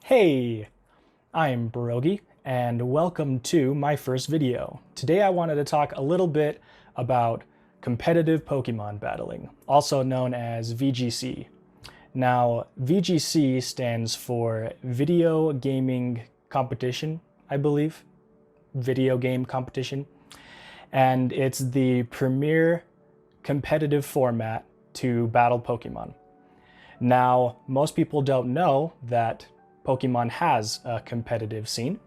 Hey, I'm Brogy, and welcome to my first video. Today I wanted to talk a little bit about competitive Pokemon battling, also known as VGC. Now, VGC stands for Video Gaming Competition, I believe. Video game competition. And it's the premier competitive format to battle Pokemon. Now, most people don't know that Pokemon has a competitive scene,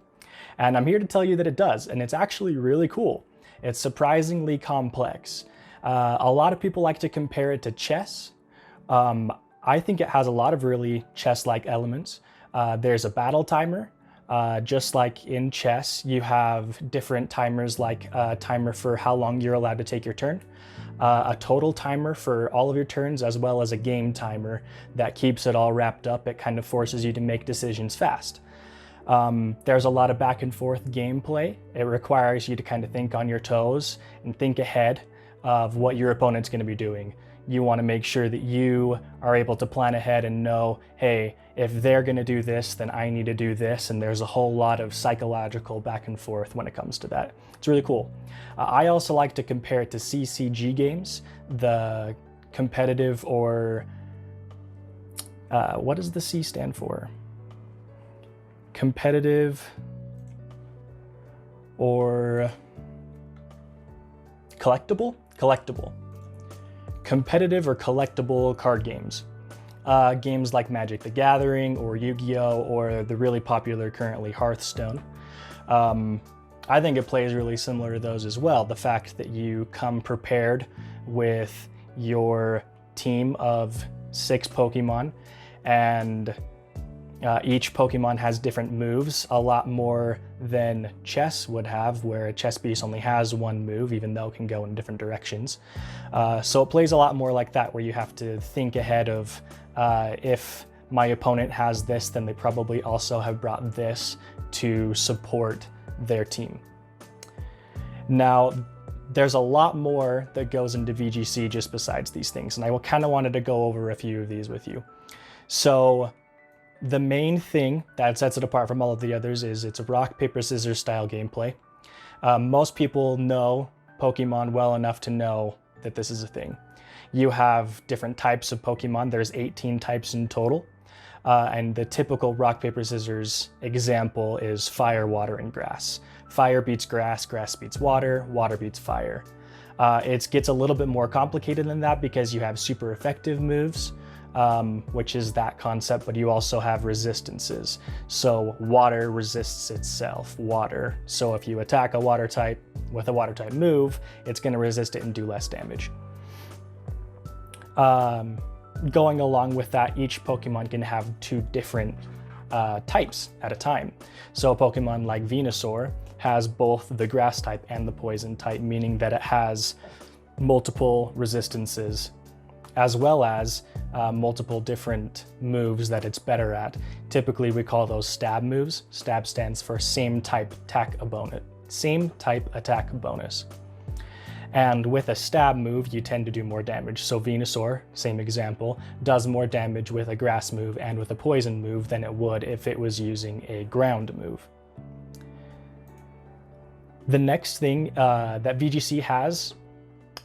and I'm here to tell you that it does, and it's actually really cool. It's surprisingly complex. A lot of people like to compare it to chess. I think it has a lot of really chess-like elements. There's a battle timer. Just like in chess, you have different timers, like a timer for how long you're allowed to take your turn, a total timer for all of your turns, as well as a game timer that keeps it all wrapped up. It kind of forces you to make decisions fast. There's a lot of back and forth gameplay. It requires you to kind of think on your toes and think ahead of what your opponent's going to be doing. You want to make sure that you are able to plan ahead and know, hey, if they're going to do this, then I need to do this. And there's a whole lot of psychological back and forth when it comes to that. It's really cool. I also like to compare it to CCG games, the competitive or what does the C stand for? Competitive or collectible? Collectible. Competitive or collectible card games. Games like Magic the Gathering or Yu-Gi-Oh! Or the really popular currently Hearthstone. I think it plays really similar to those as well. The fact that you come prepared with your team of 6 Pokemon, and each Pokemon has different moves, a lot more than chess would have, where a chess piece only has one move, even though it can go in different directions. So it plays a lot more like that, where you have to think ahead of if my opponent has this, then they probably also have brought this to support their team. Now, there's a lot more that goes into VGC just besides these things, and I kind of wanted to go over a few of these with you. So the main thing that sets it apart from all of the others is it's a rock, paper, scissors style gameplay. Most people know Pokemon well enough to know that this is a thing. You have different types of Pokemon. There's 18 types in total. And the typical rock, paper, scissors example is fire, water, and grass. Fire beats grass, grass beats water, water beats fire. It gets a little bit more complicated than that because you have super effective moves, which is that concept, but you also have resistances. So water resists itself, water. So if you attack a water type with a water type move, it's going to resist it and do less damage. Going along with that, each Pokemon can have 2 different types at a time. So a Pokemon like Venusaur has both the grass type and the poison type, meaning that it has multiple resistances as well as multiple different moves that it's better at. Typically we call those stab moves. Stab stands for same type attack bonus. And with a stab move, you tend to do more damage. So Venusaur, same example, does more damage with a grass move and with a poison move than it would if it was using a ground move. The next thing that VGC has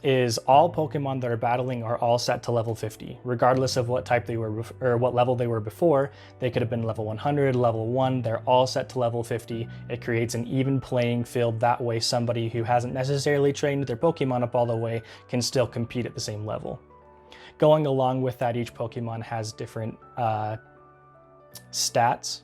is all Pokemon that are battling are all set to level 50, regardless of what type they were or what level they were before. They could have been level 100, level 1, they're all set to level 50. It creates an even playing field. That way somebody who hasn't necessarily trained their Pokemon up all the way can still compete at the same level. Going along with that, each Pokemon has different stats.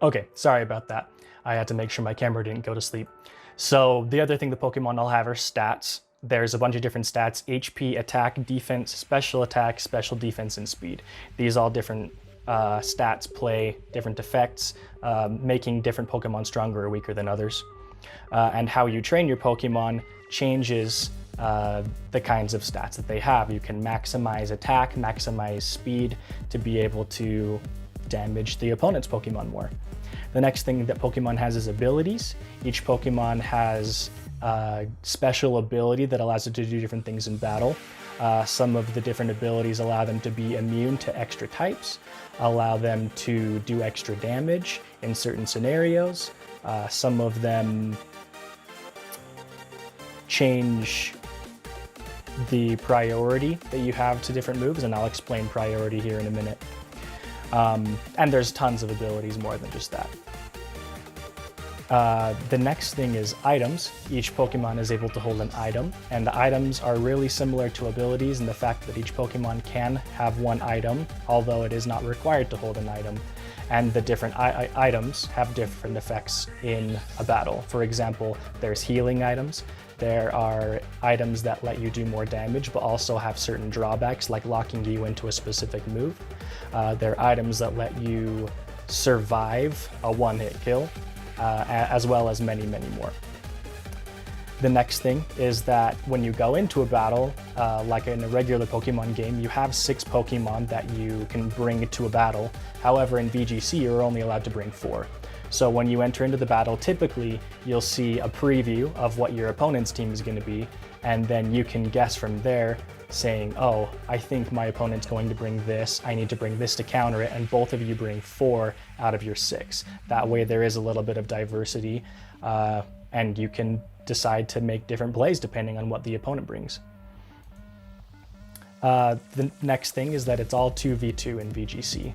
Okay, sorry about that. I had to make sure my camera didn't go to sleep. So the other thing the Pokemon all have are stats. There's a bunch of different stats: HP, attack, defense, special attack, special defense, and speed. These all different stats play different effects, making different Pokemon stronger or weaker than others. And how you train your Pokemon changes the kinds of stats that they have. You can maximize attack, maximize speed to be able to damage the opponent's Pokemon more. The next thing that Pokemon has is abilities. Each Pokemon has a special ability that allows it to do different things in battle. Some of the different abilities allow them to be immune to extra types, allow them to do extra damage in certain scenarios. Some of them change the priority that you have to different moves, and I'll explain priority here in a minute. And there's tons of abilities more than just that. The next thing is items. Each Pokemon is able to hold an item, and the items are really similar to abilities in the fact that each Pokemon can have one item, although it is not required to hold an item. And the different items have different effects in a battle. For example, there's healing items. There are items that let you do more damage, but also have certain drawbacks, like locking you into a specific move. There are items that let you survive a one-hit kill, as well as many, many more. The next thing is that when you go into a battle, like in a regular Pokemon game, you have 6 Pokemon that you can bring to a battle. However, in VGC, you're only allowed to bring 4. So when you enter into the battle, typically you'll see a preview of what your opponent's team is going to be, and then you can guess from there, saying, oh, I think my opponent's going to bring this, I need to bring this to counter it, and both of you bring 4 out of your 6. That way there is a little bit of diversity, and you can decide to make different plays depending on what the opponent brings. The next thing is that it's all 2v2 in VGC.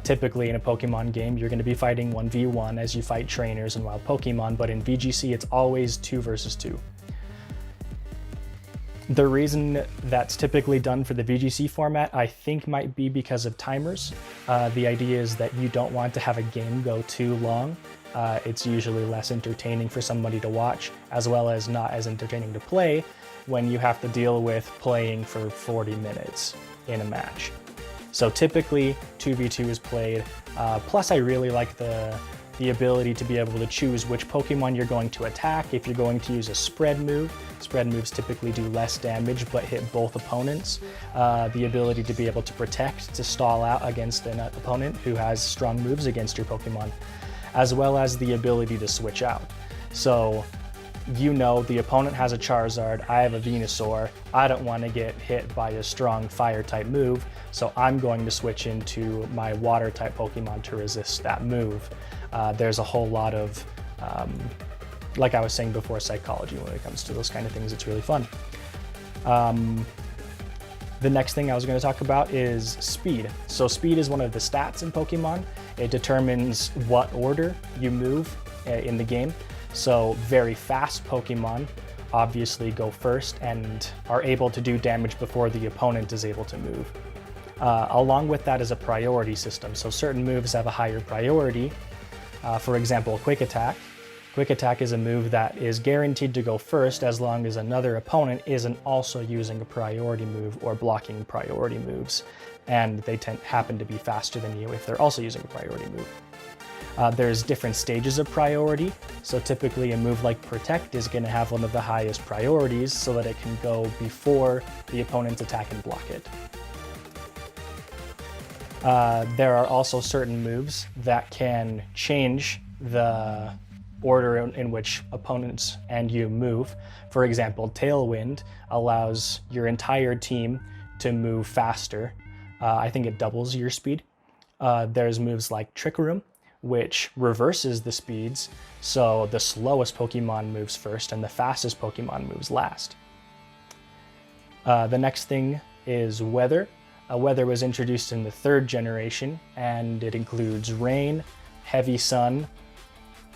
Typically in a Pokemon game, you're going to be fighting 1v1 as you fight trainers and wild Pokemon, but in VGC it's always 2 versus 2. The reason that's typically done for the VGC format, I think, might be because of timers. The idea is that you don't want to have a game go too long. It's usually less entertaining for somebody to watch, as well as not as entertaining to play when you have to deal with playing for 40 minutes in a match. So typically 2v2 is played. Plus I really like the ability to be able to choose which Pokemon you're going to attack. If you're going to use a spread move, spread moves typically do less damage but hit both opponents. The ability to be able to protect, to stall out against an opponent who has strong moves against your Pokemon, as well as the ability to switch out. So you know the opponent has a Charizard, I have a Venusaur, I don't want to get hit by a strong fire type move, so I'm going to switch into my water type Pokemon to resist that move. There's a whole lot of, like I was saying before, psychology when it comes to those kind of things. It's really fun. The next thing I was going to talk about is speed. So speed is one of the stats in Pokemon. It determines what order you move in the game. So very fast Pokemon obviously go first and are able to do damage before the opponent is able to move. Along with that is a priority system. So certain moves have a higher priority. For example, Quick Attack. Quick Attack is a move that is guaranteed to go first as long as another opponent isn't also using a priority move or blocking priority moves. And they happen to be faster than you if they're also using a priority move. There's different stages of priority. So typically a move like Protect is going to have one of the highest priorities so that it can go before the opponent's attack and block it. There are also certain moves that can change the order in which opponents and you move. For example, Tailwind allows your entire team to move faster. I think it doubles your speed. There's moves like Trick Room, which reverses the speeds, so the slowest Pokemon moves first and the fastest Pokemon moves last. The next thing is Weather. Weather was introduced in the 3rd generation, and it includes rain, heavy sun,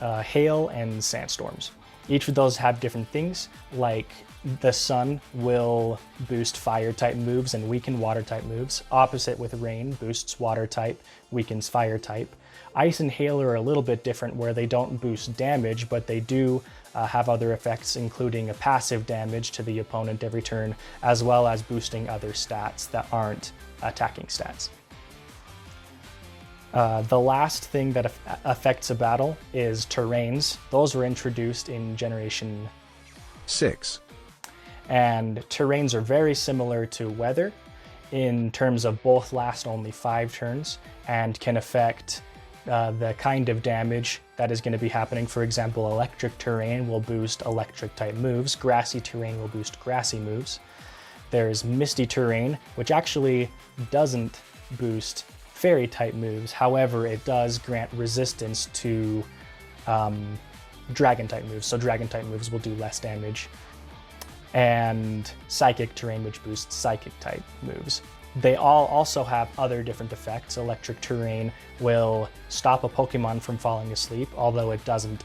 hail, and sandstorms. Each of those have different things, like the sun will boost fire type moves and weaken water type moves. Opposite with rain, boosts water type, weakens fire type. Ice and hail are a little bit different, where they don't boost damage, but they do have other effects, including a passive damage to the opponent every turn, as well as boosting other stats that aren't attacking stats. The last thing that affects a battle is terrains. Those were introduced in Generation 6. And terrains are very similar to weather in terms of both last only 5 turns and can affect the kind of damage that is going to be happening. For example, electric terrain will boost electric type moves. Grassy terrain will boost grassy moves. There's Misty Terrain, which actually doesn't boost fairy type moves. However, it does grant resistance to dragon type moves. So dragon type moves will do less damage. And Psychic Terrain, which boosts psychic type moves. They all also have other different effects. Electric Terrain will stop a Pokemon from falling asleep, although it doesn't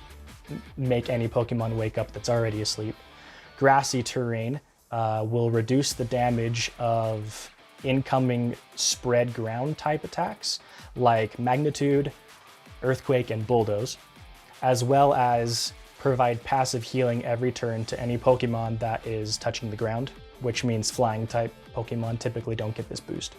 make any Pokemon wake up that's already asleep. Grassy Terrain will reduce the damage of incoming spread ground type attacks like Magnitude, Earthquake, and Bulldoze, as well as provide passive healing every turn to any Pokemon that is touching the ground, which means flying type Pokemon typically don't get this boost.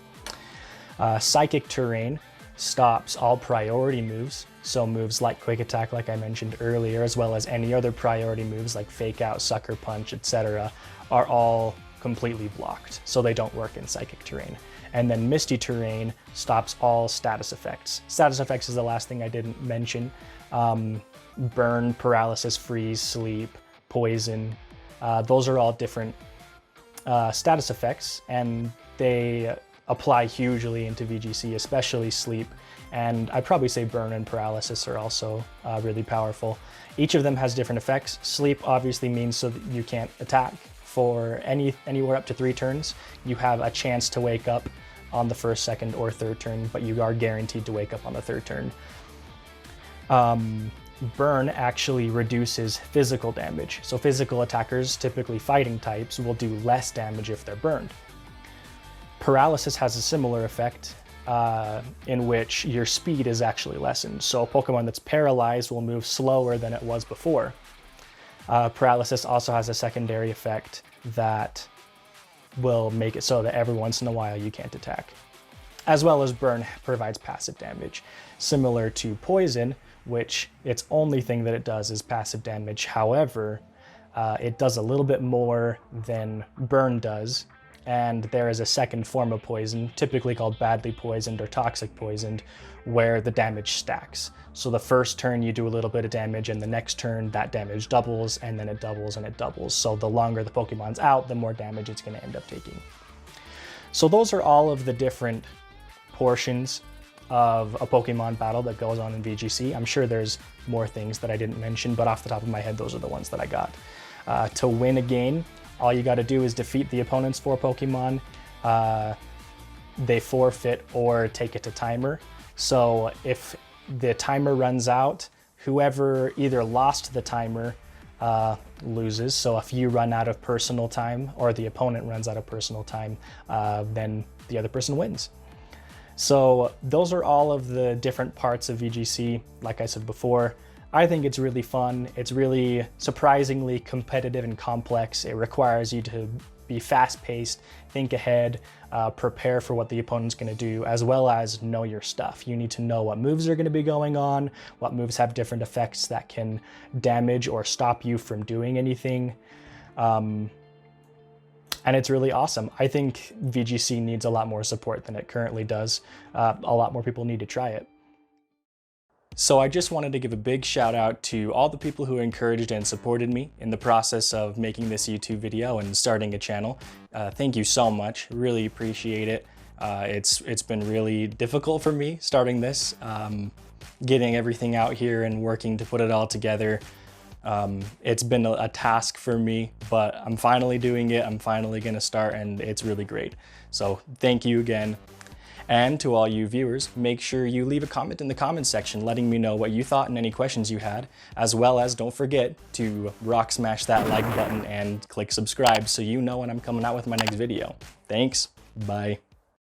Psychic Terrain stops all priority moves, so moves like Quick Attack, like I mentioned earlier, as well as any other priority moves like Fake Out, Sucker Punch, etc., are all completely blocked, so they don't work in Psychic Terrain. And then Misty Terrain stops all status effects. Status effects is the last thing I didn't mention. Burn, Paralysis, Freeze, Sleep, Poison, those are all different status effects, and they apply hugely into VGC, especially Sleep, and I'd probably say Burn and Paralysis are also really powerful. Each of them has different effects. Sleep obviously means so that you can't attack for anywhere up to 3 turns. You have a chance to wake up on the first, second, or third turn, but you are guaranteed to wake up on the third turn. Burn actually reduces physical damage. So physical attackers, typically fighting types, will do less damage if they're burned. Paralysis has a similar effect in which your speed is actually lessened. So a Pokemon that's paralyzed will move slower than it was before. Paralysis also has a secondary effect that will make it so that every once in a while you can't attack. As well as Burn provides passive damage, similar to Poison, which its only thing that it does is passive damage. However, it does a little bit more than Burn does, and there is a second form of poison, typically called Badly Poisoned or Toxic Poisoned, where the damage stacks. So the first turn you do a little bit of damage, and the next turn that damage doubles, and then it doubles and it doubles. So the longer the Pokemon's out, the more damage it's going to end up taking. So those are all of the different portions of a Pokemon battle that goes on in VGC. I'm sure there's more things that I didn't mention, but off the top of my head, those are the ones that I got. To win a game, all you got to do is defeat the opponent's 4 Pokemon. They forfeit or take it to timer. So if the timer runs out, whoever either lost the timer loses. So if you run out of personal time or the opponent runs out of personal time, then the other person wins. So those are all of the different parts of VGC. Like I said before, I think it's really fun. It's really surprisingly competitive and complex. It requires you to be fast-paced, think ahead, prepare for what the opponent's going to do, as well as know your stuff. You need to know what moves are going to be going on, what moves have different effects that can damage or stop you from doing anything. And it's really awesome. I think VGC needs a lot more support than it currently does. A lot more people need to try it. So I just wanted to give a big shout out to all the people who encouraged and supported me in the process of making this YouTube video and starting a channel. Thank you so much, really appreciate it. It's been really difficult for me starting this, getting everything out here and working to put it all together. It's been a task for me, but I'm finally doing it. I'm finally gonna start, and it's really great. So thank you again. And to all you viewers, make sure you leave a comment in the comments section letting me know what you thought and any questions you had, as well as don't forget to rock smash that like button and click subscribe so you know when I'm coming out with my next video. Thanks, bye.